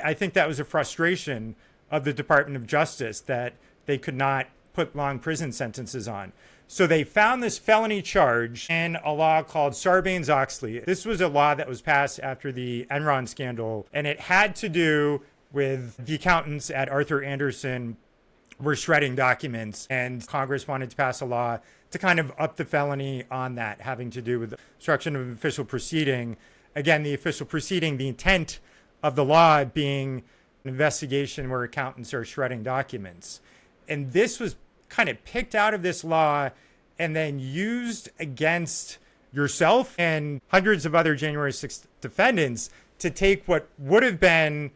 I think that was a frustration of the Department of Justice that they could not put long prison sentences on. So they found this felony charge in a law called Sarbanes-Oxley. This was a law that was passed after the Enron scandal, and it had to do with the accountants at Arthur Andersen were shredding documents, and Congress wanted to pass a law to kind of up the felony on that, having to do with obstruction of official proceeding. Again, the official proceeding, the intent of the law being an investigation where accountants are shredding documents. And this was kind of picked out of this law and then used against yourself and hundreds of other January 6th defendants to take what would have been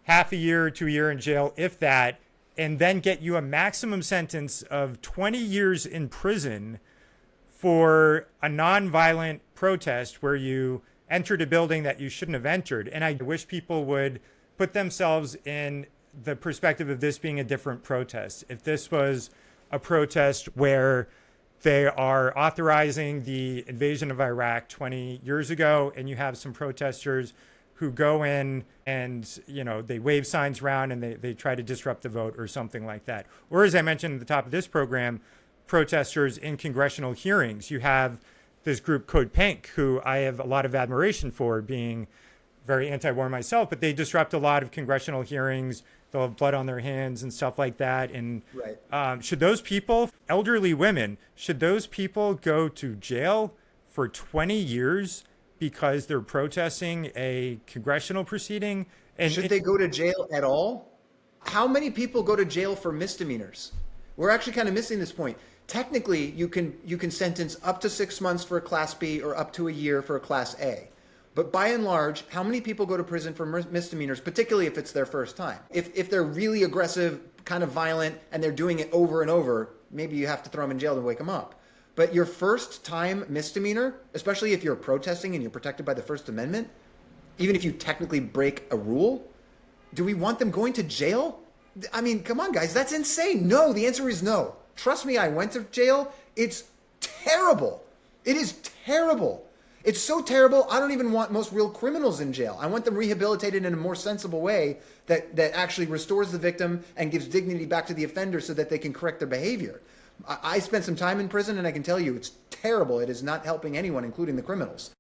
half a year to a year in jail, if that, and then get you a maximum sentence of 20 years in prison for a nonviolent protest where you entered a building that you shouldn't have entered. And I wish people would put themselves in the perspective of this being a different protest. If this was a protest where they are authorizing the invasion of Iraq 20 years ago, and you have some protesters who go in and, they wave signs around and they try to disrupt the vote or something like that. Or as I mentioned at the top of this program, protesters in congressional hearings. You have this group Code Pink, who I have a lot of admiration for, being very anti-war myself, but they disrupt a lot of congressional hearings. They'll have blood on their hands and stuff like that. And should those people, elderly women, should those people go to jail for 20 years because they're protesting a congressional proceeding? And should they go to jail at all? How many people go to jail for misdemeanors? We're actually kind of missing this point. Technically, you can sentence up to 6 months for a Class B or up to a year for a Class A. But by and large, how many people go to prison for misdemeanors, particularly if it's their first time? If they're really aggressive, kind of violent, and they're doing it over and over, maybe you have to throw them in jail to wake them up. But your first time misdemeanor, especially if you're protesting and you're protected by the First Amendment, even if you technically break a rule, do we want them going to jail? I mean, come on, guys, that's insane. No, the answer is no. Trust me, I went to jail. It's terrible. It is terrible. It's so terrible, I don't even want most real criminals in jail. I want them rehabilitated in a more sensible way that actually restores the victim and gives dignity back to the offender so that they can correct their behavior. I spent some time in prison, and I can tell you it's terrible. It is not helping anyone, including the criminals.